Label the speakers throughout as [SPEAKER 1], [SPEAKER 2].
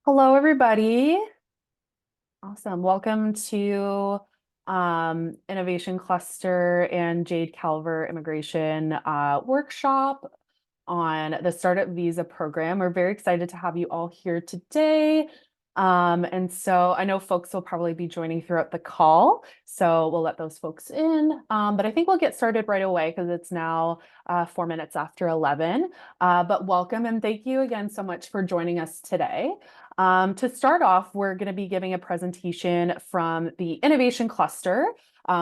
[SPEAKER 1] Hello, everybody. Awesome. Welcome to Innovation Cluster and Jade Calver Immigration Workshop on the Startup Visa Program. We're very excited to have you all here today. And so I know folks will probably be joining throughout the call, so we'll let those folks in. But I think we'll get started right away because it's now 4 minutes after 11. But welcome and thank you again so much for joining us today. To start off, we're going to be giving a presentation from the Innovation Cluster,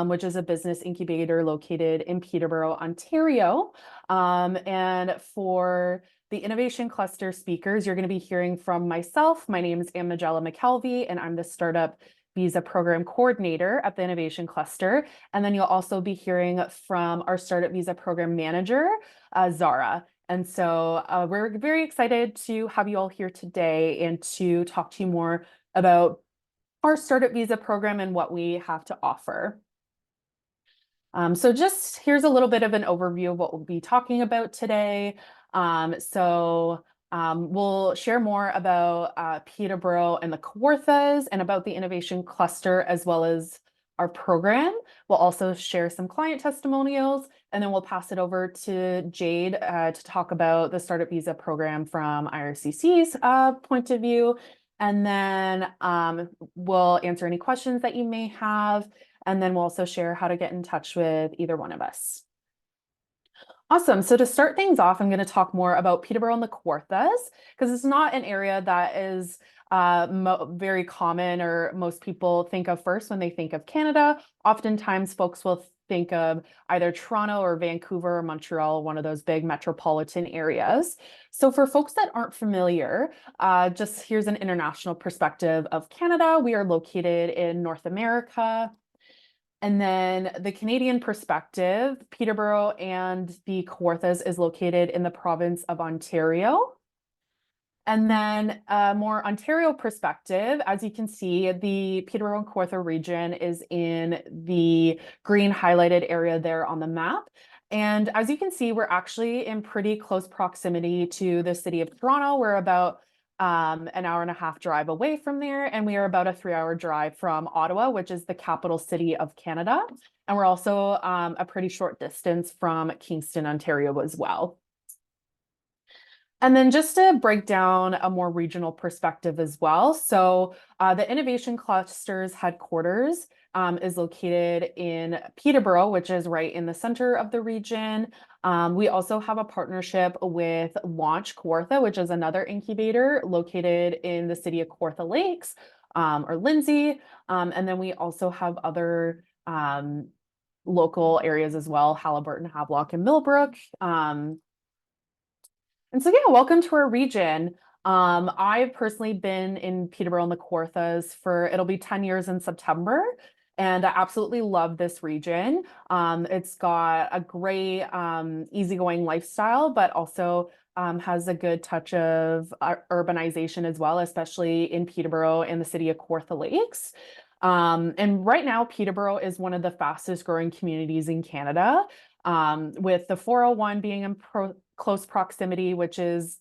[SPEAKER 1] which is a business incubator located in Peterborough, Ontario. And for the Innovation Cluster speakers, you're going to be hearing from myself. My name is Amnagella McKelvey, and I'm the Startup Visa Program Coordinator at the Innovation Cluster. And then you'll also be hearing from our Startup Visa Program Manager, Zara. And so we're very excited to have you all here today and to talk to you more about our Startup Visa program and what we have to offer. So just here's a little bit of an overview of what we'll be talking about today. We'll share more about Peterborough and the Kawarthas and about the Innovation Cluster as well as our program. We'll also share some client testimonials, and then we'll pass it over to Jade to talk about the Startup Visa program from IRCC's point of view. And then we'll answer any questions that you may have. And then we'll also share how to get in touch with either one of us. Awesome. So to start things off, I'm going to talk more about Peterborough and the Kawarthas because it's not an area that is very common or most people think of first when they think of Canada. Oftentimes, folks will think of either Toronto or Vancouver or Montreal, one of those big metropolitan areas. So for folks that aren't familiar, just here's an international perspective of Canada. We are located in North America. And then the Canadian perspective, Peterborough and the Kawarthas is located in the province of Ontario. And then a more Ontario perspective, as you can see, the Peterborough and Kawartha region is in the green highlighted area there on the map. And as you can see, we're actually in pretty close proximity to the city of Toronto. We're about an hour and a half drive away from there, and we are about a 3-hour drive from Ottawa, which is the capital city of Canada. And we're also a pretty short distance from Kingston, Ontario as well. And then just to break down a more regional perspective as well. So the Innovation Cluster's headquarters is located in Peterborough, which is right in the center of the region. We also have a partnership with Launch Kawartha, which is another incubator located in the city of Kawartha Lakes or Lindsay. And then we also have other local areas as well, Haliburton, Havelock, and Millbrook. And so, yeah, welcome to our region. I've personally been in Peterborough and the Kawarthas it'll be 10 years in September. And I absolutely love this region. It's got a great, easygoing lifestyle, but also has a good touch of urbanization as well, especially in Peterborough and the city of Kawartha Lakes. And right now, Peterborough is one of the fastest growing communities in Canada, with the 401 being in close proximity, which is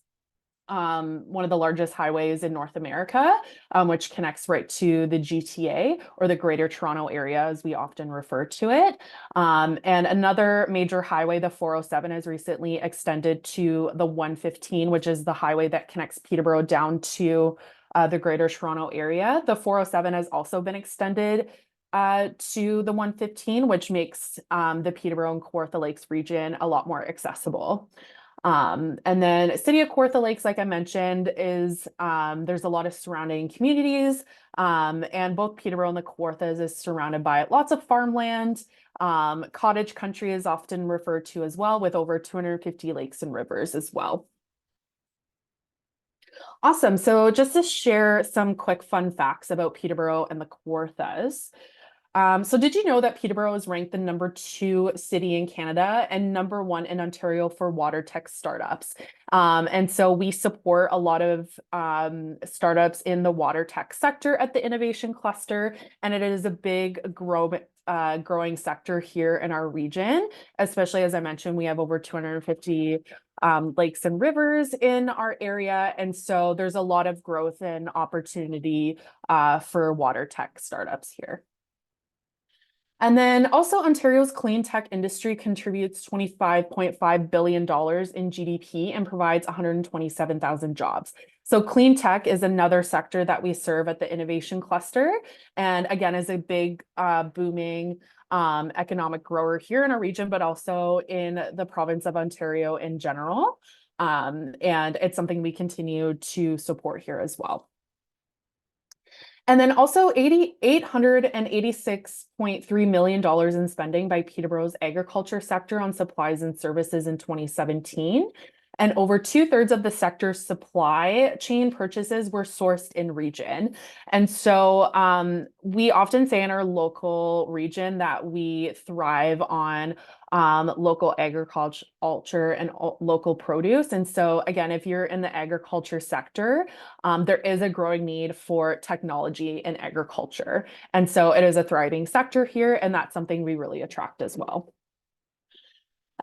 [SPEAKER 1] one of the largest highways in North America, which connects right to the GTA or the Greater Toronto Area, as we often refer to it. And another major highway, the 407, has recently extended to the 115, which is the highway that connects Peterborough down to the Greater Toronto Area. The 407 has also been extended to the 115, which makes the Peterborough and Kawartha Lakes region a lot more accessible. And then City of Kawartha Lakes, like I mentioned, is there's a lot of surrounding communities, and both Peterborough and the Kawarthas is surrounded by lots of farmland. Cottage country is often referred to as well, with over 250 lakes and rivers as well. Awesome. So just to share some quick fun facts about Peterborough and the Kawarthas. So did you know that Peterborough is ranked the #2 city in Canada and #1 in Ontario for water tech startups? And so we support a lot of startups in the water tech sector at the Innovation Cluster, and it is a big growing sector here in our region, especially as I mentioned, we have over 250 lakes and rivers in our area. And so there's a lot of growth and opportunity for water tech startups here. And then also Ontario's clean tech industry contributes $25.5 billion in GDP and provides 127,000 jobs. So clean tech is another sector that we serve at the innovation cluster. And again, is a big booming economic grower here in our region, but also in the province of Ontario in general. And it's something we continue to support here as well. And then also $886.3 million in spending by Peterborough's agriculture sector on supplies and services in 2017. And over 2/3 of the sector's supply chain purchases were sourced in region. And so we often say in our local region that we thrive on local agriculture and local produce. And so again, if you're in the agriculture sector, there is a growing need for technology in agriculture. And so it is a thriving sector here, and that's something we really attract as well.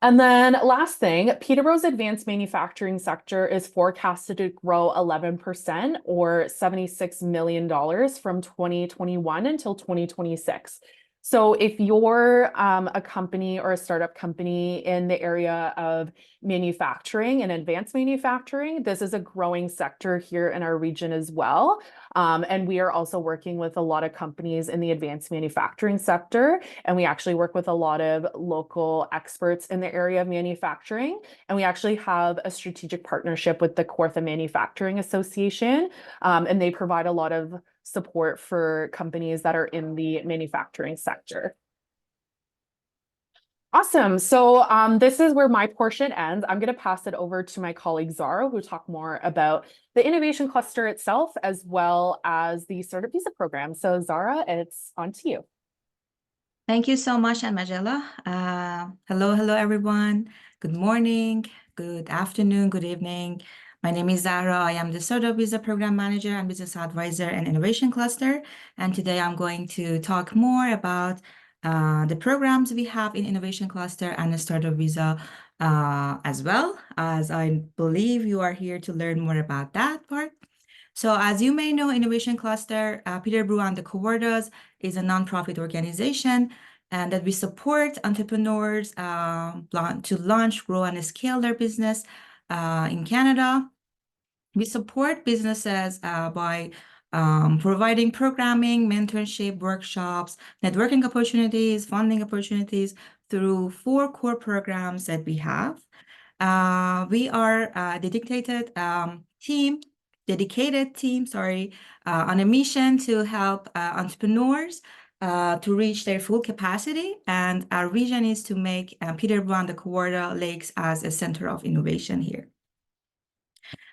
[SPEAKER 1] And then last thing, Peterborough's advanced manufacturing sector is forecasted to grow 11% or $76 million from 2021 until 2026. So if you're a company or a startup company in the area of manufacturing and advanced manufacturing, this is a growing sector here in our region as well. And we are also working with a lot of companies in the advanced manufacturing sector. And we actually work with a lot of local experts in the area of manufacturing. And we actually have a strategic partnership with the Kawartha Manufacturing Association. And they provide a lot of support for companies that are in the manufacturing sector. Awesome. So this is where my portion ends. I'm going to pass it over to my colleague Zara, who will talk more about the innovation cluster itself, as well as the Startup Visa program. So Zara, it's on to you.
[SPEAKER 2] Thank you so much, Anne-Magella. Hello, everyone. Good morning, good afternoon, good evening. My name is Zara. I am the Startup Visa Program Manager and Business Advisor and Innovation Cluster. And today I'm going to talk more about the programs we have in Innovation Cluster and the Startup Visa as well, as I believe you are here to learn more about that part. So as you may know, Innovation Cluster, Peterborough and the Kawarthas is a nonprofit organization and that we support entrepreneurs to launch, grow, and scale their business in Canada. We support businesses by providing programming, mentorship, workshops, networking opportunities, funding opportunities through 4 core programs that we have. We are a dedicated team on a mission to help entrepreneurs to reach their full capacity. And our vision is to make Peterborough and the Kawartha Lakes as a center of innovation here.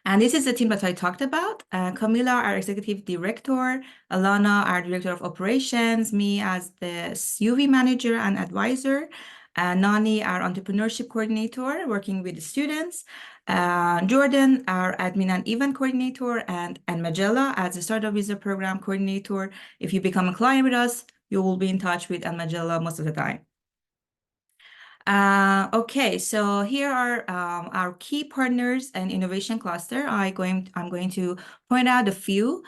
[SPEAKER 2] And this is the team that I talked about. Camila, our executive director, Alana, our director of operations, me as the UV manager and advisor, Nani, our entrepreneurship coordinator, working with the students, Jordan, our admin and event coordinator, and Magella as the Startup Visa Program coordinator. If you become a client with us, you will be in touch with Magella most of the time. Okay, so here are our key partners and innovation cluster. I'm going to point out a few.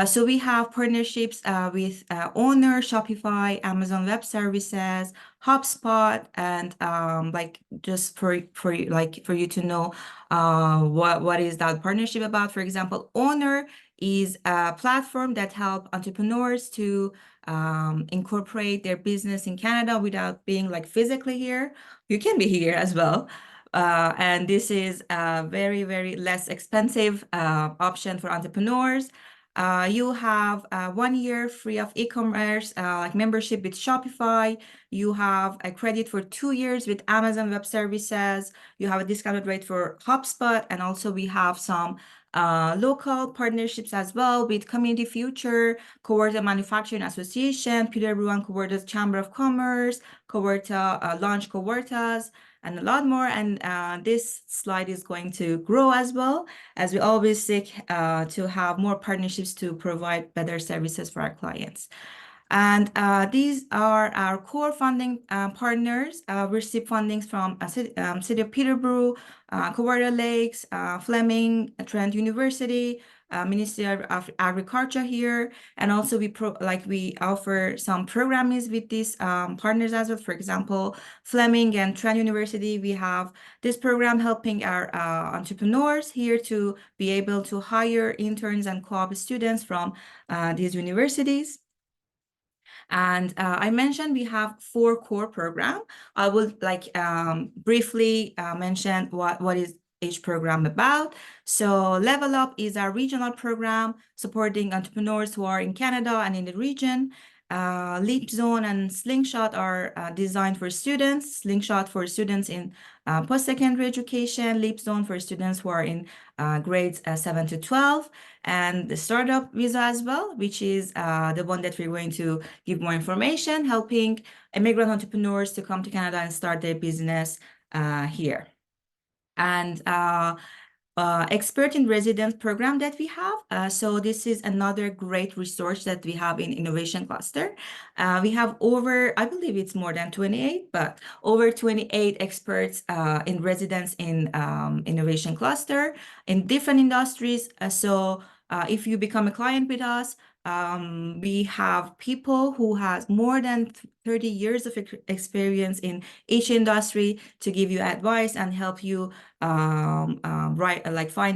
[SPEAKER 2] So we have partnerships with Owner, Shopify, Amazon Web Services, HubSpot, and like just for you to know what is that partnership about. For example, Owner is a platform that helps entrepreneurs to incorporate their business in Canada without being like physically here. You can be here as well. And this is a very, very less expensive option for entrepreneurs. You have 1 year free of e-commerce, like membership with Shopify. You have a credit for 2 years with Amazon Web Services. You have a discounted rate for HubSpot. And also we have some local partnerships as well with Community Future, Kawartha Manufacturing Association, Peterborough and Kawartha's Chamber of Commerce, Kawartha Launch Kawarthas, and a lot more. And this slide is going to grow as well, as we always seek to have more partnerships to provide better services for our clients. And these are our core funding partners. We receive fundings from City of Peterborough, Kawartha Lakes, Fleming, Trent University, Ministry of Agriculture here, and also we offer some programs with these partners as well. For example, Fleming and Trent University, we have this program helping our entrepreneurs here to be able to hire interns and co-op students from these universities. And I mentioned we have 4 core programs. I will briefly mention what is each program about. So Level Up is our regional program supporting entrepreneurs who are in Canada and in the region. Leap Zone and Slingshot are designed for students. Slingshot for students in post-secondary education, Leap Zone for students who are in grades 7 to 12, and the Startup Visa as well, which is the one that we're going to give more information, helping immigrant entrepreneurs to come to Canada and start their business here. And Expert in Residence program that we have. So this is another great resource that we have in Innovation Cluster. We have over, I believe it's more than 28, but over 28 experts in residence in Innovation Cluster in different industries. So if you become a client with us, we have people who has more than 30 years of experience in each industry to give you advice and help you find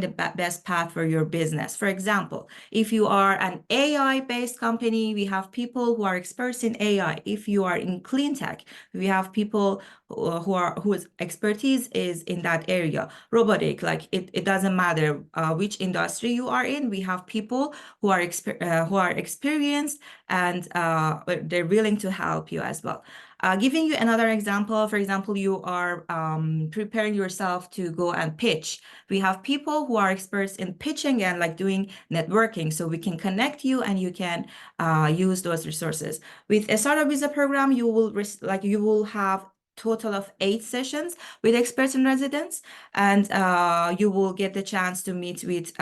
[SPEAKER 2] the best path for your business. For example, if you are an AI-based company, we have people who are experts in AI. If you are in clean tech, we have people whose expertise is in that area. Robotic, it doesn't matter which industry you are in. We have people who are experienced and they're willing to help you as well. Giving you another example, for example, you are preparing yourself to go and pitch. We have people who are experts in pitching and doing networking, so we can connect you and you can use those resources. With a Startup Visa program, you will have total of 8 sessions with experts in residence, and you will get the chance to meet with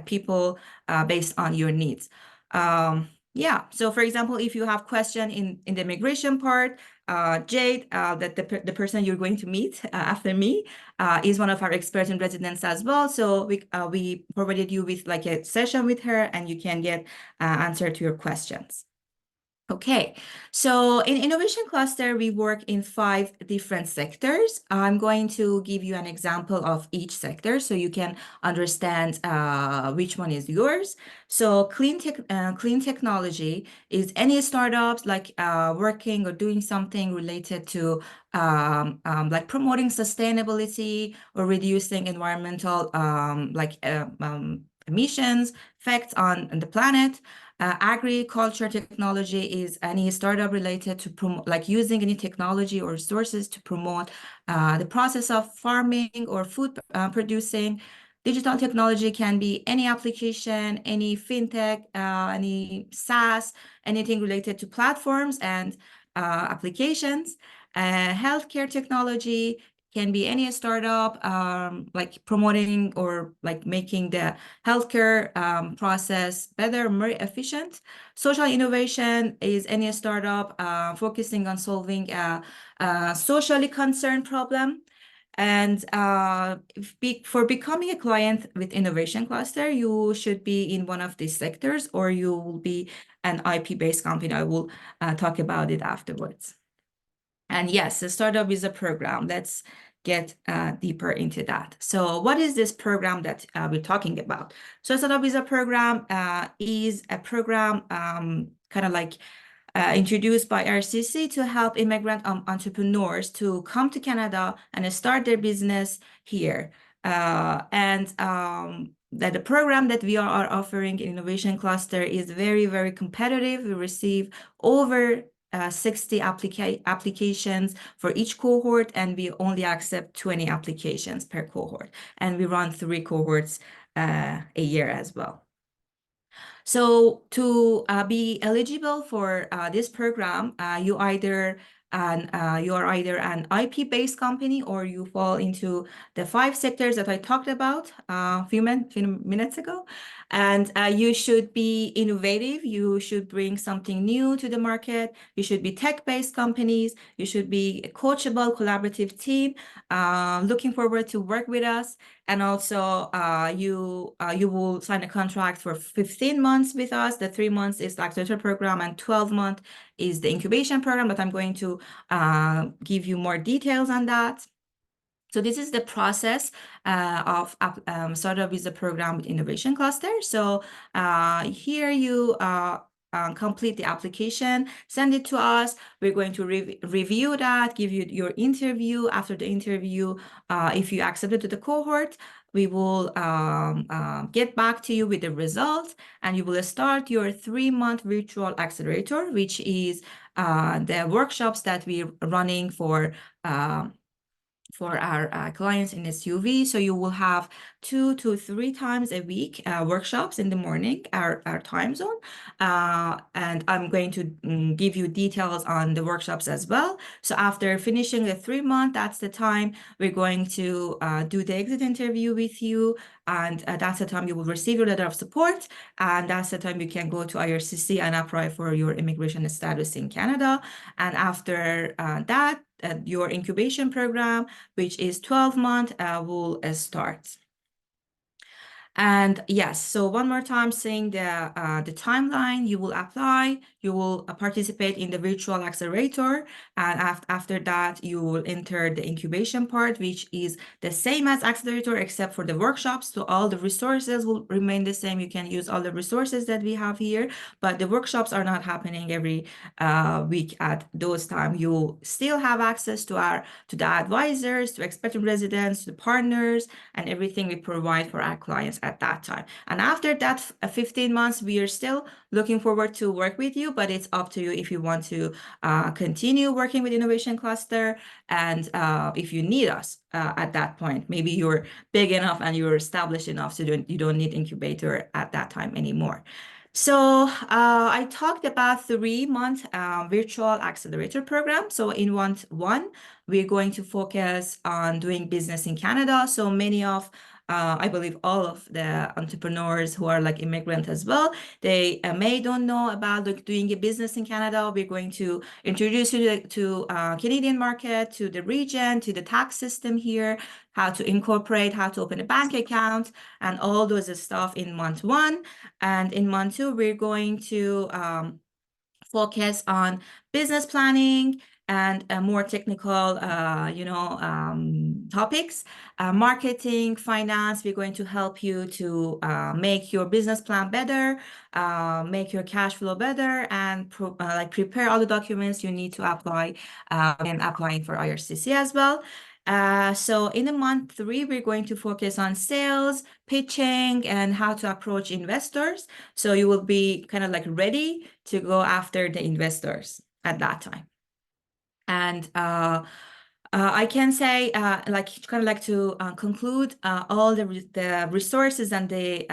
[SPEAKER 2] people based on your needs. Yeah, so for example, if you have question in the immigration part, Jade, that the person you're going to meet after me, is one of our experts in residence as well. So we provided you with a session with her, and you can get answer to your questions. Okay, so in Innovation Cluster, we work in 5 different sectors. I'm going to give you an example of each sector so you can understand which one is yours. So clean technology is any startups working or doing something related to promoting sustainability or reducing environmental emissions, effects on the planet. Agriculture technology is any startup related to using any technology or resources to promote the process of farming or food producing. Digital technology can be any application, any fintech, any SaaS, anything related to platforms and applications. Healthcare technology can be any startup promoting or making the healthcare process better, more efficient. Social innovation is any startup focusing on solving a socially concerned problem. And for becoming a client with Innovation Cluster, you should be in one of these sectors, or you will be an IP-based company. I will talk about it afterwards. And yes, the Startup Visa program. Let's get deeper into that. So what is this program that we're talking about? So Startup Visa program is a program introduced by RCC to help immigrant entrepreneurs to come to Canada and start their business here. That the program that we are offering in Innovation Cluster is very, very competitive. We receive over 60 applications for each cohort, and we only accept 20 applications per cohort. And we run 3 cohorts a year as well. So to be eligible for this program, you either and you are either an IP-based company or you fall into the 5 sectors that I talked about a few minutes ago. And you should be innovative. You should bring something new to the market. You should be tech-based companies. You should be a coachable, collaborative team. Looking forward to work with us. And also, you will sign a contract for 15 months with us. The 3 months is the accelerator program, and 12-month is the incubation program. But I'm going to give you more details on that. So this is the process of Startup Visa program with Innovation Cluster. So here you complete the application, send it to us. We're going to review that, give you your interview. After the interview, if you accepted to the cohort, we will get back to you with the results, and you will start your 3-month virtual accelerator, which is the workshops that we're running for our clients in SUV. So you will have 2 to 3 times a week workshops in the morning, our time zone. And I'm going to give you details on the workshops as well. So after finishing the 3-month, that's the time we're going to do the exit interview with you. And that's the time you will receive your letter of support. And that's the time you can go to IRCC and apply for your immigration status in Canada. And after that, your incubation program, which is 12 months, will start. And yes, so one more time saying the timeline, you will apply, you will participate in the virtual accelerator, and after that, you will enter the incubation part, which is the same as accelerator, except for the workshops. So all the resources will remain the same. You can use all the resources that we have here, but the workshops are not happening every week at those times. You still have access to the advisors, to expectant residents, to the partners, and everything we provide for our clients at that time. And after that 15 months, we are still looking forward to work with you, but it's up to you if you want to continue working with Innovation Cluster, and if you need us at that point. Maybe you're big enough and you're established enough so you don't need incubator at that time anymore. So I talked about 3-month virtual accelerator program. So in month 1, we're going to focus on doing business in Canada. So many of I believe all of the entrepreneurs who are like immigrant as well, they may don't know about doing a business in Canada. We're going to introduce you to Canadian market, to the region, to the tax system here, how to incorporate, how to open a bank account, and all those stuff in month 1. And in month 2, we're going to focus on business planning and more technical, topics, marketing, finance. We're going to help you to make your business plan better, make your cash flow better, and prepare all the documents you need to apply and applying for IRCC as well. So in the month 3, we're going to focus on sales, pitching, and how to approach investors. So you will be kind of like ready to go after the investors at that time. And I can say, to conclude all the resources and the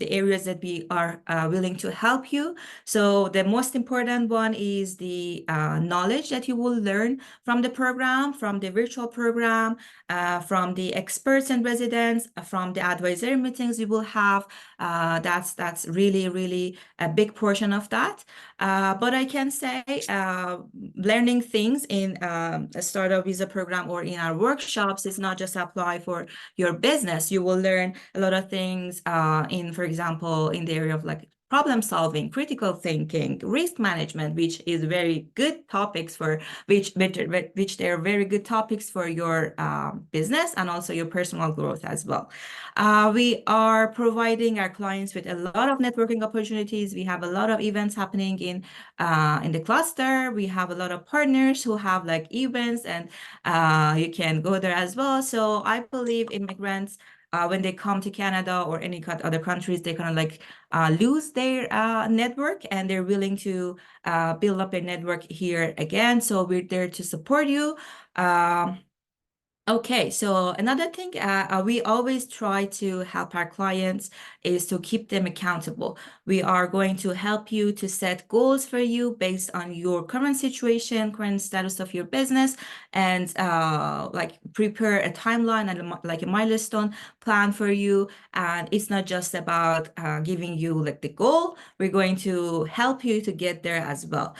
[SPEAKER 2] areas that we are willing to help you. So the most important one is the knowledge that you will learn from the program, from the virtual program, from the experts and residents, from the advisory meetings you will have. That's really, really a big portion of that. But I can say learning things in a Startup Visa program or in our workshops is not just apply for your business. You will learn a lot of things for example, in the area of like problem solving, critical thinking, risk management, which is very good topics for which they're very good topics for your business and also your personal growth as well. We are providing our clients with a lot of networking opportunities. We have a lot of events happening in the cluster. We have a lot of partners who have like events, and you can go there as well. So I believe immigrants, when they come to Canada or any other countries, they kind of like lose their network, and they're willing to build up their network here again. So we're there to support you. Okay, so another thing we always try to help our clients is to keep them accountable. We are going to help you to set goals for you based on your current situation, current status of your business, and like prepare a timeline and like a milestone plan for you. And it's not just about giving you like the goal. We're going to help you to get there as well.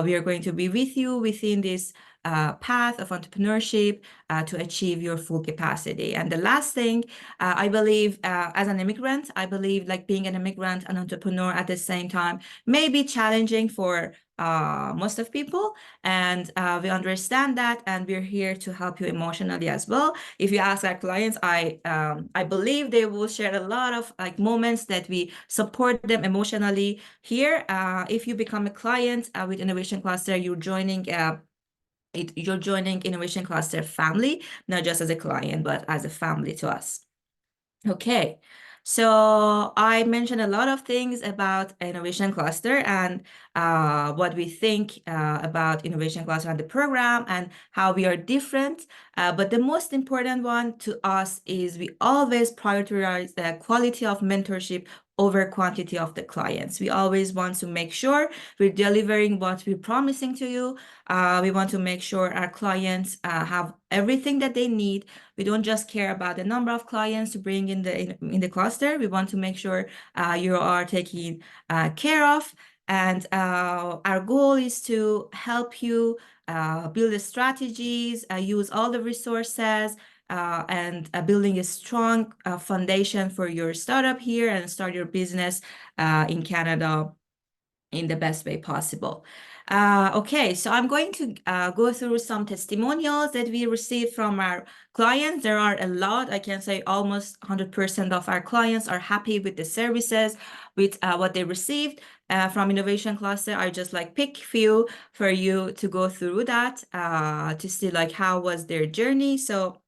[SPEAKER 2] We are going to be with you within this path of entrepreneurship to achieve your full capacity. And the last thing, I believe as an immigrant, I believe like being an immigrant and entrepreneur at the same time may be challenging for most of people. And we understand that, and we're here to help you emotionally as well. If you ask our clients, I believe they will share a lot of like moments that we support them emotionally here. If you become a client with Innovation Cluster, you're joining Innovation Cluster family, not just as a client, but as a family to us. Okay, so I mentioned a lot of things about Innovation Cluster and what we think about Innovation Cluster and the program and how we are different. But the most important one to us is we always prioritize the quality of mentorship over quantity of the clients. We always want to make sure we're delivering what we're promising to you. We want to make sure our clients have everything that they need. We don't just care about the number of clients to bring in the cluster. We want to make sure you are taken care of. And our goal is to help you build the strategies, use all the resources, and building a strong foundation for your startup here and start your business in Canada in the best way possible. Okay, so I'm going to go through some testimonials that we received from our clients. There are a lot. I can say almost 100% of our clients are happy with the services, with what they received from Innovation Cluster. I just like pick few for you to go through that to see like how was their journey. So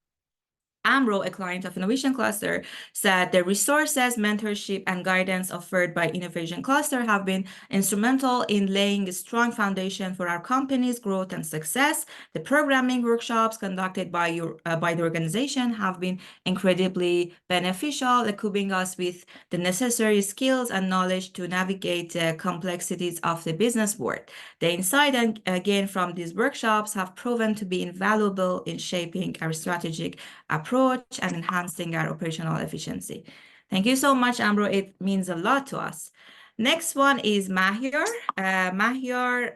[SPEAKER 2] Amro, a client of Innovation Cluster, said the resources, mentorship, and guidance offered by Innovation Cluster have been instrumental in laying a strong foundation for our company's growth and success. The programming workshops conducted by the organization have been incredibly beneficial, equipping us with the necessary skills and knowledge to navigate the complexities of the business world. The insight gained from these workshops have proven to be invaluable in shaping our strategic approach and enhancing our operational efficiency. Thank you so much, Ambro. It means a lot to us. Next one is Mahyar. Mahyar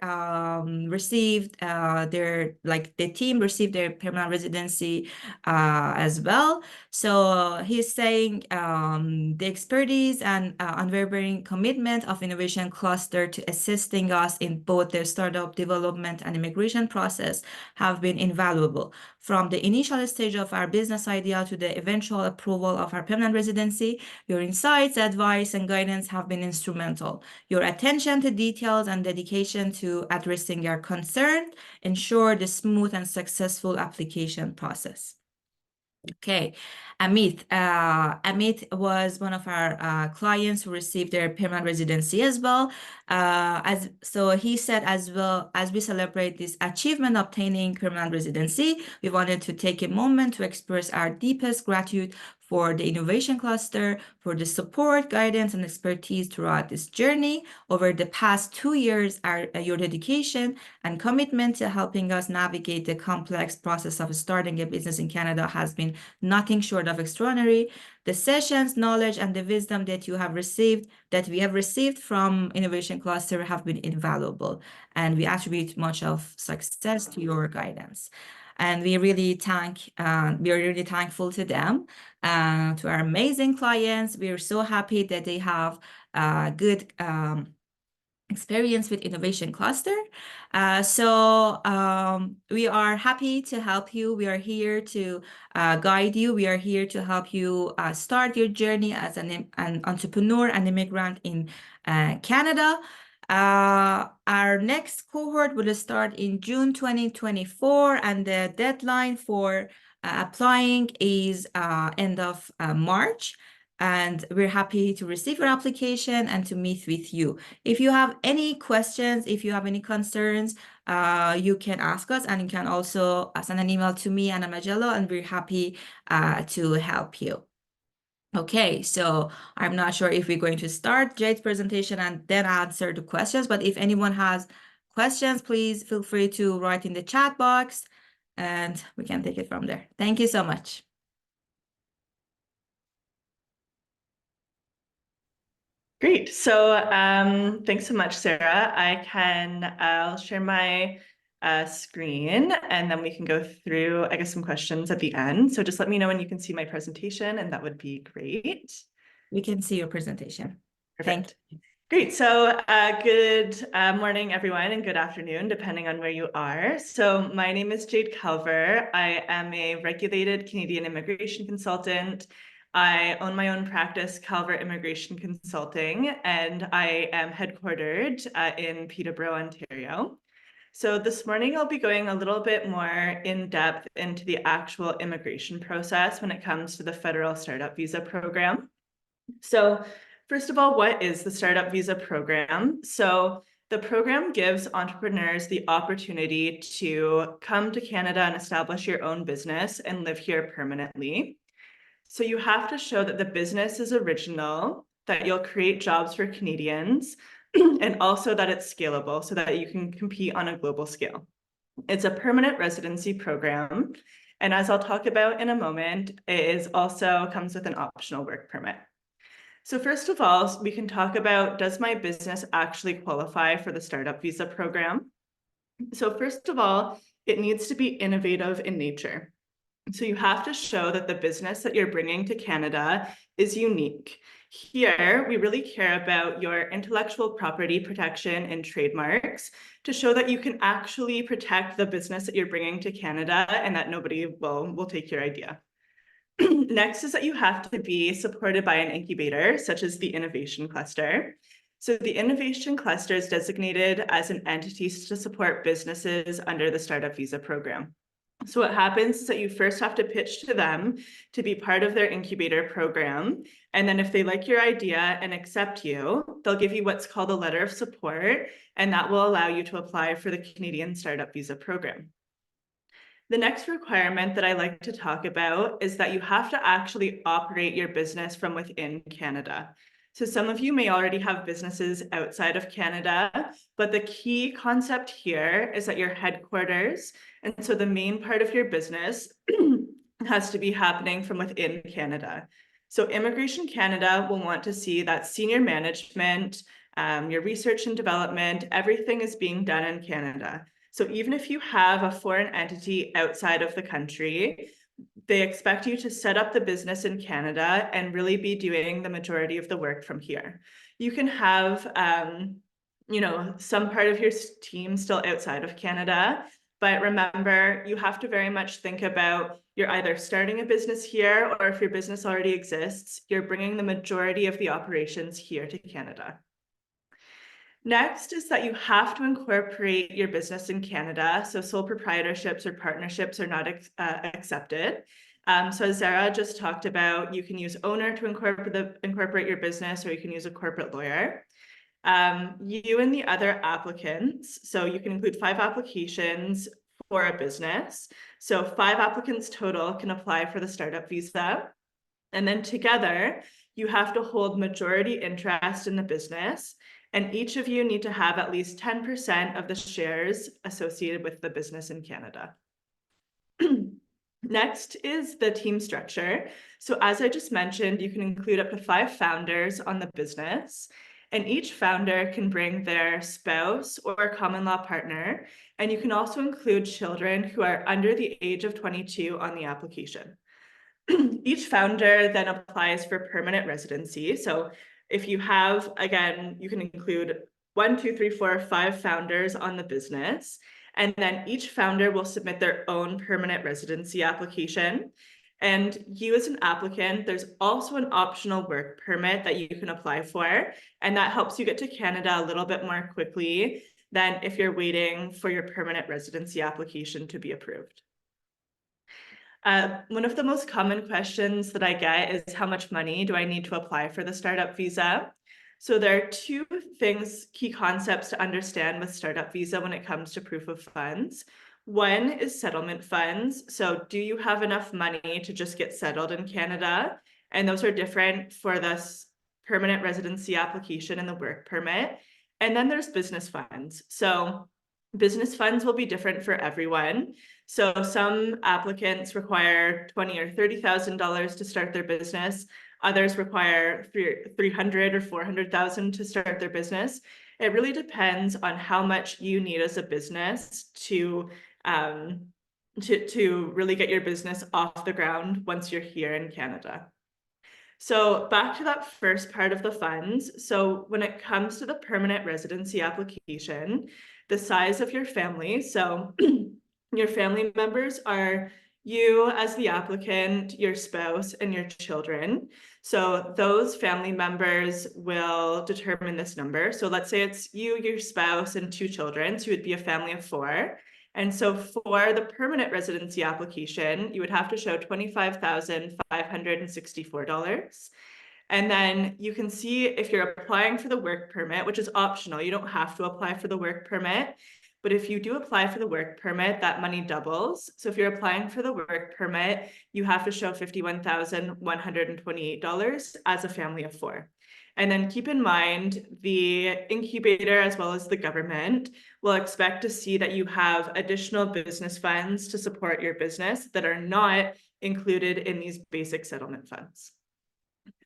[SPEAKER 2] received the team received their permanent residency as well. So he's saying the expertise and unwavering commitment of Innovation Cluster to assisting us in both the startup development and immigration process have been invaluable. From the initial stage of our business idea to the eventual approval of our permanent residency, your insights, advice, and guidance have been instrumental. Your attention to details and dedication to addressing your concern ensure the smooth and successful application process. Okay, Amit. Amit was one of our clients who received their permanent residency as well. So he said, as well as we celebrate this achievement obtaining permanent residency, we wanted to take a moment to express our deepest gratitude for the Innovation Cluster, for the support, guidance, and expertise throughout this journey. Over the past 2 years, your dedication and commitment to helping us navigate the complex process of starting a business in Canada has been nothing short of extraordinary. The sessions, knowledge, and the wisdom that we have received from Innovation Cluster have been invaluable, and we attribute much of success to your guidance. And we are really thankful to them, to our amazing clients. We are so happy that they have good experience with Innovation Cluster. We are happy to help you. We are here to guide you. We are here to help you start your journey as an entrepreneur and immigrant in Canada. Our next cohort will start in June 2024, and the deadline for applying is end of March. and we're happy to receive your application and to meet with you. If you have any questions, if you have any concerns, you can ask us, and you can also send an email to me, Anna Magello, and we're happy to help you. Okay, so I'm not sure if we're going to start Jade's presentation and then answer the questions, but if anyone has questions, please feel free to write in the chat box and we can take it from there. Thank you so much.
[SPEAKER 3] Great. So thanks so much, Sarah. I'll share my screen and then we can go through, I guess, some questions at the end. So just let me know when you can see my presentation and that would be great.
[SPEAKER 2] We can see your presentation.
[SPEAKER 3] Perfect.
[SPEAKER 2] Thank you.
[SPEAKER 3] Great. So good morning, everyone, and good afternoon, depending on where you are. So my name is Jade Calver. I am a regulated Canadian immigration consultant. I own my own practice, Calver Immigration Consulting, and I am headquartered in Peterborough, Ontario. So this morning, I'll be going a little bit more in depth into the actual immigration process when it comes to the federal startup visa program. So first of all, what is the Startup Visa program? So the program gives entrepreneurs the opportunity to come to Canada and establish your own business and live here permanently. So you have to show that the business is original, that you'll create jobs for Canadians, and also that it's scalable so that you can compete on a global scale. It's a permanent residency program. And as I'll talk about in a moment, it also comes with an optional work permit. So first of all, we can talk about, does my business actually qualify for the Startup Visa program? So first of all, it needs to be innovative in nature. So you have to show that the business that you're bringing to Canada is unique. Here, we really care about your intellectual property protection and trademarks to show that you can actually protect the business that you're bringing to Canada and that nobody will take your idea. Next is that you have to be supported by an incubator, such as the Innovation Cluster. So the Innovation Cluster is designated as an entity to support businesses under the Startup Visa program. So what happens is that you first have to pitch to them to be part of their incubator program. And then if they like your idea and accept you, they'll give you what's called a letter of support, and that will allow you to apply for the Canadian Startup Visa program. The next requirement that I like to talk about is that you have to actually operate your business from within Canada. So some of you may already have businesses outside of Canada, but the key concept here is that your headquarters, and so the main part of your business has to be happening from within Canada. So Immigration Canada will want to see that senior management, your research and development, everything is being done in Canada. So even if you have a foreign entity outside of the country, they expect you to set up the business in Canada and really be doing the majority of the work from here. You can have, some part of your team still outside of Canada, but remember, you have to very much think about you're either starting a business here, or if your business already exists, you're bringing the majority of the operations here to Canada. Next is that you have to incorporate your business in Canada. So sole proprietorships or partnerships are not accepted. So as Zara just talked about, you can use owner to incorporate your business, or you can use a corporate lawyer. You and the other applicants, so you can include 5 applications for a business. So 5 applicants total can apply for the startup visa. And then together, you have to hold majority interest in the business. And each of you need to have at least 10% of the shares associated with the business in Canada. Next is the team structure. So as I just mentioned, you can include up to 5 founders on the business, and each founder can bring their spouse or common law partner. And you can also include children who are under the age of 22 on the application. Each founder then applies for permanent residency. So if you have, again, you can include 1, 2, 3, 4, 5 founders on the business, and then each founder will submit their own permanent residency application. And you as an applicant, there's also an optional work permit that you can apply for, and that helps you get to Canada a little bit more quickly than if you're waiting for your permanent residency application to be approved. One of the most common questions that I get is how much money do I need to apply for the startup visa? So there are two key concepts to understand with startup visa when it comes to proof of funds. One is settlement funds. So do you have enough money to just get settled in Canada? And those are different for this permanent residency application and the work permit. And then there's business funds. So business funds will be different for everyone. So some applicants require $20,000 or $30,000 to start their business. Others require $300,000 or $400,000 to start their business. It really depends on how much you need as a business to really get your business off the ground once you're here in Canada. So back to that first part of the funds. So when it comes to the permanent residency application, the size of your family, so your family members are you as the applicant, your spouse, and your children. So those family members will determine this number. So let's say it's you, your spouse, and 2 children, so you would be a family of 4. And so for the permanent residency application, you would have to show $25,564. And then you can see if you're applying for the work permit, which is optional, you don't have to apply for the work permit. But if you do apply for the work permit, that money doubles. So if you're applying for the work permit, you have to show $51,128 as a family of 4. And then keep in mind, the incubator as well as the government will expect to see that you have additional business funds to support your business that are not included in these basic settlement funds.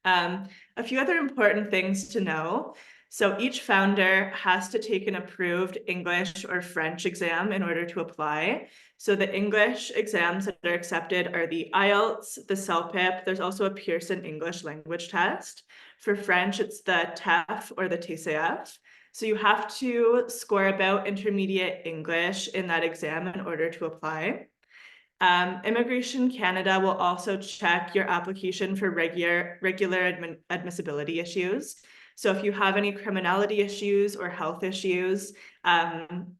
[SPEAKER 3] A few other important things to know. So each founder has to take an approved English or French exam in order to apply. So the English exams that are accepted are the IELTS, the CELPIP. There's also a Pearson English language test. For French, it's the TEF or the TCF. So you have to score about intermediate English in that exam in order to apply. Immigration Canada will also check your application for regular admissibility issues. So if you have any criminality issues or health issues,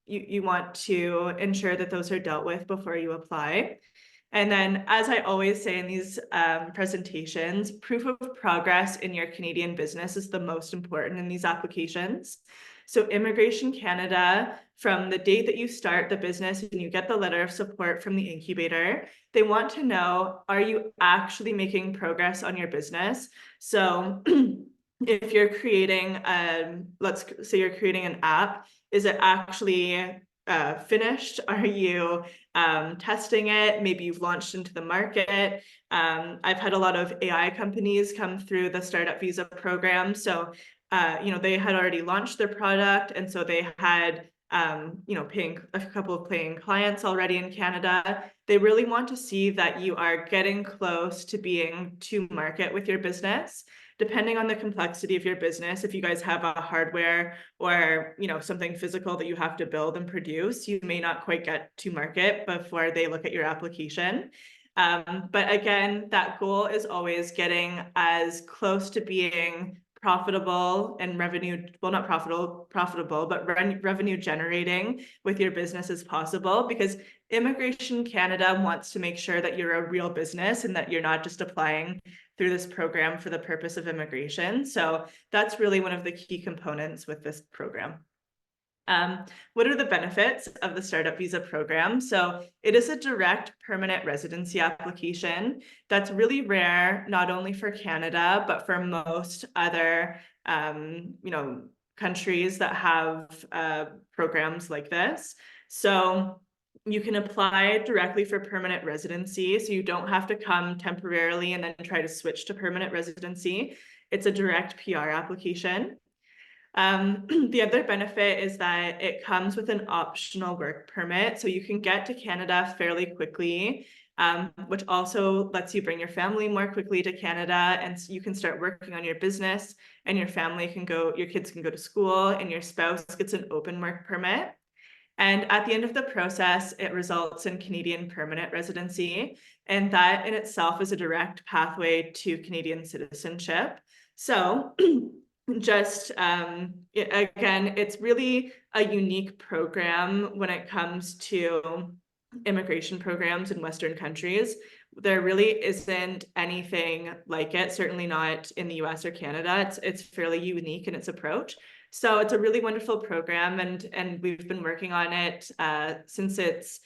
[SPEAKER 3] you want to ensure that those are dealt with before you apply. And then, as I always say in these presentations, proof of progress in your Canadian business is the most important in these applications. So Immigration Canada, from the date that you start the business and you get the letter of support from the incubator, they want to know, are you actually making progress on your business? So if you're creating, let's say you're creating an app, is it actually finished? Are you testing it? Maybe you've launched into the market. I've had a lot of AI companies come through the Startup Visa program. So, they had already launched their product. And so they had, paying a couple of paying clients already in Canada. They really want to see that you are getting close to being to market with your business. Depending on the complexity of your business, if you guys have a hardware or something physical that you have to build and produce, you may not quite get to market before they look at your application. But again, that goal is always getting as close to being profitable and revenue, well, not profitable, but revenue generating with your business as possible, because Immigration Canada wants to make sure that you're a real business and that you're not just applying through this program for the purpose of immigration. So that's really one of the key components with this program. What are the benefits of the Startup Visa program? So it is a direct permanent residency application. That's really rare, not only for Canada, but for most other, countries that have programs like this. So you can apply directly for permanent residency, so you don't have to come temporarily and then try to switch to permanent residency. It's a direct PR application. The other benefit is that it comes with an optional work permit, so you can get to Canada fairly quickly, which also lets you bring your family more quickly to Canada, and you can start working on your business, and your kids can go to school, and your spouse gets an open work permit. And at the end of the process, it results in Canadian permanent residency, and that in itself is a direct pathway to Canadian citizenship. So just again, it's really a unique program when it comes to immigration programs in Western countries. there really isn't anything like it, certainly not in the US or Canada. It's fairly unique in its approach. So it's a really wonderful program, and we've been working on it since its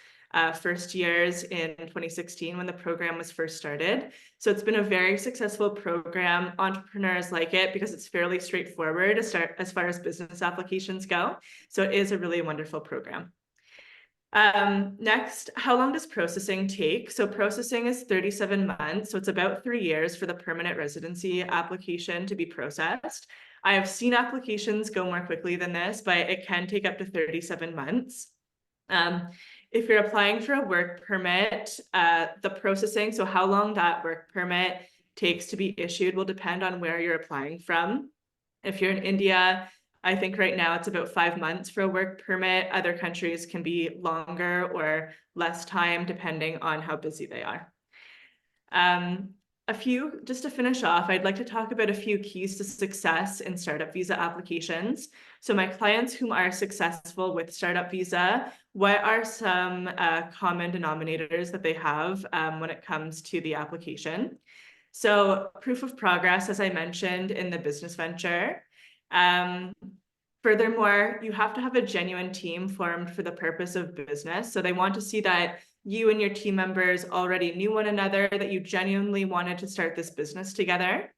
[SPEAKER 3] first years in 2016 when the program was first started. So it's been a very successful program. Entrepreneurs like it because it's fairly straightforward to start as far as business applications go. So it is a really wonderful program. Next, how long does processing take? So processing is 37 months. So it's about 3 years for the permanent residency application to be processed. I have seen applications go more quickly than this, but it can take up to 37 months. If you're applying for a work permit, the processing, so how long that work permit takes to be issued will depend on where you're applying from. If you're in India, I think right now it's about 5 months for a work permit. Other countries can be longer or less time depending on how busy they are. Just to finish off, I'd like to talk about a few keys to success in startup visa applications. So my clients whom are successful with startup visa, what are some common denominators that they have when it comes to the application? So proof of progress, as I mentioned, in the business venture. Furthermore, you have to have a genuine team formed for the purpose of business. So they want to see that you and your team members already knew one another, that you genuinely wanted to start this business together.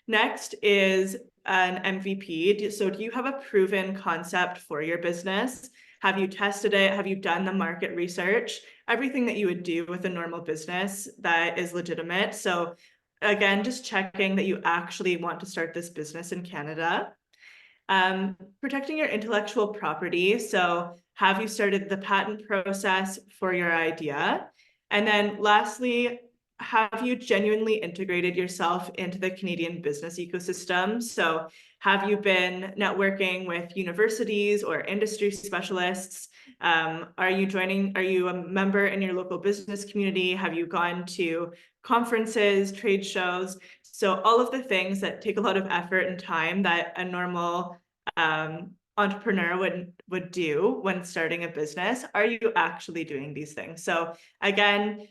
[SPEAKER 3] Next is an MVP. So do you have a proven concept for your business? Have you tested it? Have you done the market research? Everything that you would do with a normal business that is legitimate. So again, just checking that you actually want to start this business in Canada. Protecting your intellectual property. So have you started the patent process for your idea? And then lastly, have you genuinely integrated yourself into the Canadian business ecosystem? So have you been networking with universities or industry specialists? Are you a member in your local business community? Have you gone to conferences, trade shows? So all of the things that take a lot of effort and time that a normal entrepreneur would do when starting a business, are you actually doing these things? So again,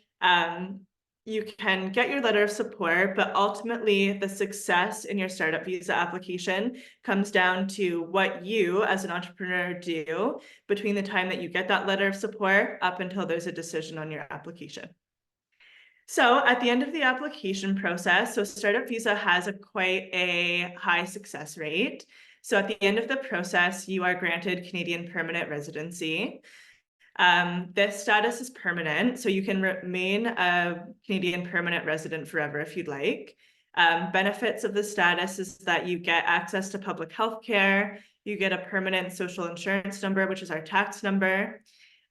[SPEAKER 3] you can get your letter of support, but ultimately the success in your startup visa application comes down to what you as an entrepreneur do between the time that you get that letter of support up until there's a decision on your application. So at the end of the application process, so startup visa has quite a high success rate. So at the end of the process, you are granted Canadian permanent residency. This status is permanent, so you can remain a Canadian permanent resident forever if you'd like. Benefits of the status is that you get access to public health care, you get a permanent social insurance number, which is our tax number.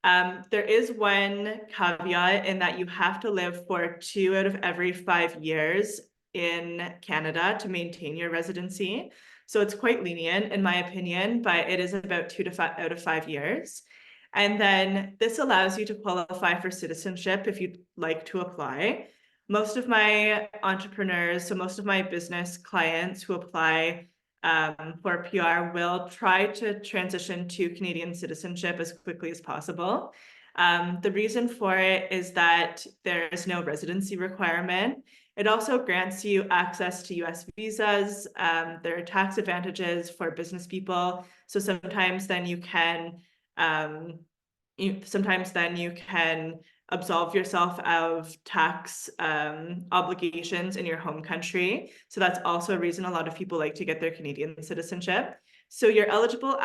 [SPEAKER 3] There is one caveat in that you have to live for 2 out of every 5 years in Canada to maintain your residency. So it's quite lenient in my opinion, but it is about 2 out of 5 years. And then this allows you to qualify for citizenship if you'd like to apply. Most of my entrepreneurs, so most of my business clients who apply for PR will try to transition to Canadian citizenship as quickly as possible. The reason for it is that there is no residency requirement. It also grants you access to US visas. There are tax advantages for business people. So sometimes then you can absolve yourself of tax obligations in your home country. So that's also a reason a lot of people like to get their Canadian citizenship. So you're eligible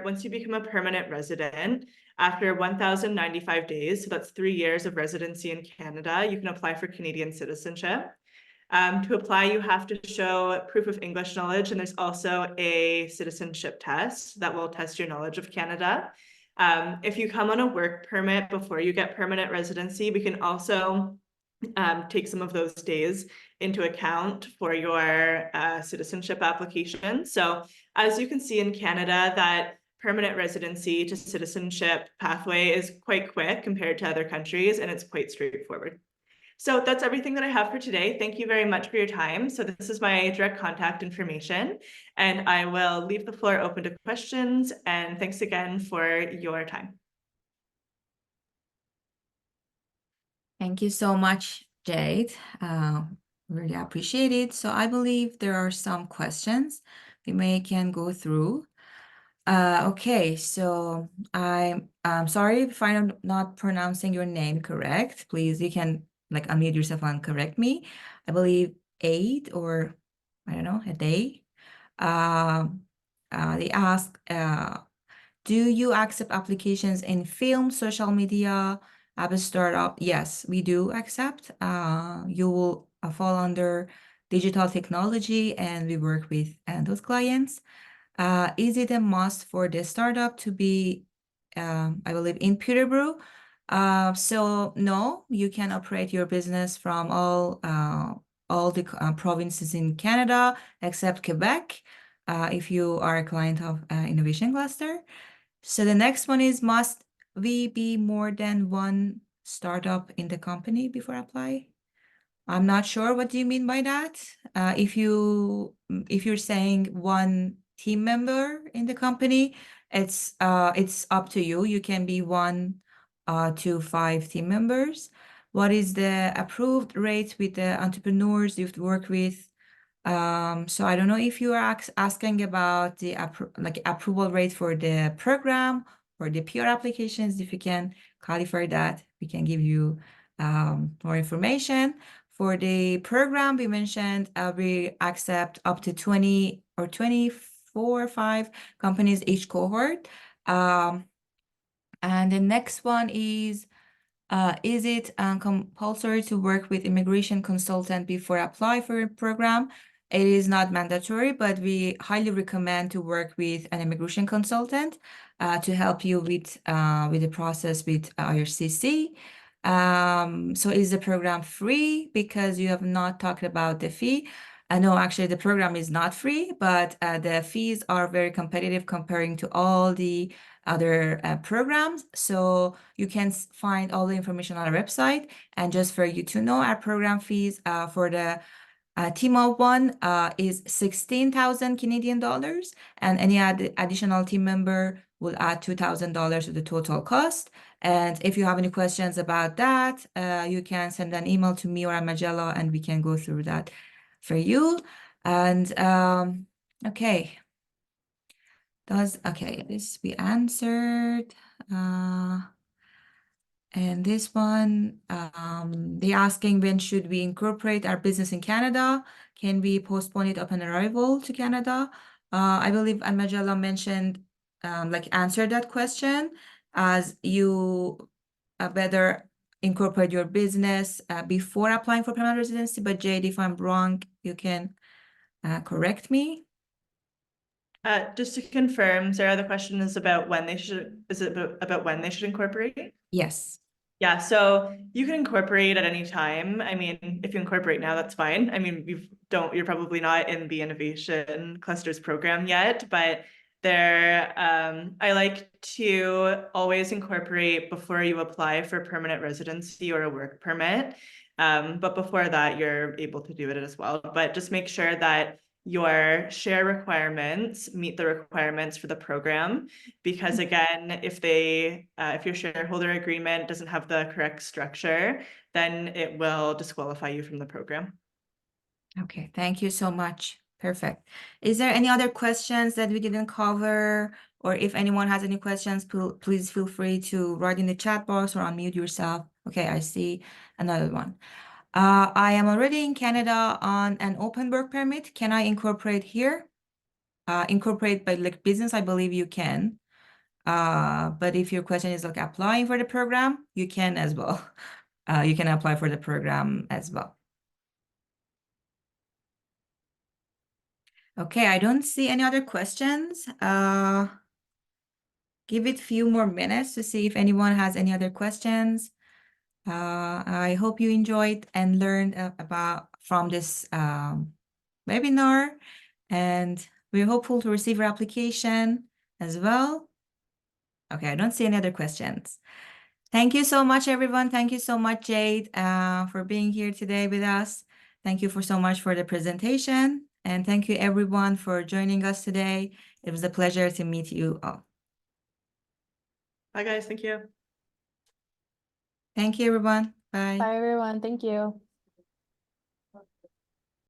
[SPEAKER 3] once you become a permanent resident, after 1,095 days, so that's 3 years of residency in Canada, you can apply for Canadian citizenship. To apply, you have to show proof of English knowledge, and there's also a citizenship test that will test your knowledge of Canada. If you come on a work permit before you get permanent residency, we can also take some of those days into account for your citizenship application. So as you can see in Canada, that permanent residency to citizenship pathway is quite quick compared to other countries, and it's quite straightforward. So that's everything that I have for today. Thank you very much for your time. So this is my direct contact information, and I will leave the floor open to questions. And thanks again for your time.
[SPEAKER 2] Thank you so much, Jade. Really appreciate it. So I believe there are some questions we can go through. Okay, so I'm sorry if I'm not pronouncing your name correct. Please, you can like unmute yourself and correct me. I believe Aid or I don't know, a day. They ask, do you accept applications in film, social media, app startup? Yes, we do accept. You will fall under digital technology, and we work with those clients. Is it a must for the startup to be, I believe, in Peterborough? So no, you can operate your business from all the provinces in Canada except Quebec, if you are a client of Innovation Cluster. So the next one is, must we be more than one startup in the company before apply? I'm not sure what do you mean by that. If you're saying one team member in the company, it's up to you. You can be 1 to 5 team members. What is the approved rate with the entrepreneurs you've worked with? So I don't know if you are asking about the approval rate for the program or the PR applications. If you can clarify that, we can give you more information. For the program, we mentioned we accept up to 20 or 24 or 5 companies each cohort. And the next one is it compulsory to work with immigration consultant before apply for a program? It is not mandatory, but we highly recommend to work with an immigration consultant to help you with the process with IRCC. So is the program free? Because you have not talked about the fee. No, actually the program is not free, but the fees are very competitive comparing to all the other programs. So you can find all the information on our website. And just for you to know, our program fees for the team of 1 is 16,000 Canadian dollars, and any additional team member will add $2,000 to the total cost. And if you have any questions about that, you can send an email to me or Amajella, and we can go through that for you. And okay. Okay, this we answered. And this one, they asking, when should we incorporate our business in Canada? Can we postpone it upon arrival to Canada? I believe Amajella mentioned, answered that question, as you better incorporate your business before applying for permanent residency. But Jade, if I'm wrong, you can correct me.
[SPEAKER 3] Just to confirm, Sarah, the question is about when they should, is it about when they should incorporate?
[SPEAKER 2] Yes.
[SPEAKER 3] Yeah, so you can incorporate at any time. I mean, if you incorporate now, that's fine. I mean, you're probably not in the Innovation Clusters program yet, but I like to always incorporate before you apply for permanent residency or a work permit. But before that, you're able to do it as well. But just make sure that your share requirements meet the requirements for the program, because again, if your shareholder agreement doesn't have the correct structure, then it will disqualify you from the program.
[SPEAKER 2] Okay, thank you so much. Perfect. Is there any other questions that we didn't cover? Or if anyone has any questions, please feel free to write in the chat box or unmute yourself. Okay, I see another one. I am already in Canada on an open work permit. Can I incorporate here? Incorporate by business, I believe you can. But if your question is applying for the program, you can as well. You can apply for the program as well. Okay, I don't see any other questions. Give it a few more minutes to see if anyone has any other questions. I hope you enjoyed and learned from this webinar, and we're hopeful to receive your application as well. Okay, I don't see any other questions. Thank you so much, everyone. Thank you so much, Jade, for being here today with us. Thank you so much for the presentation. And thank you, everyone, for joining us today. It was a pleasure to meet you all.
[SPEAKER 3] Bye, guys. Thank you.
[SPEAKER 2] Thank you, everyone. Bye.
[SPEAKER 1] Bye, everyone. Thank you.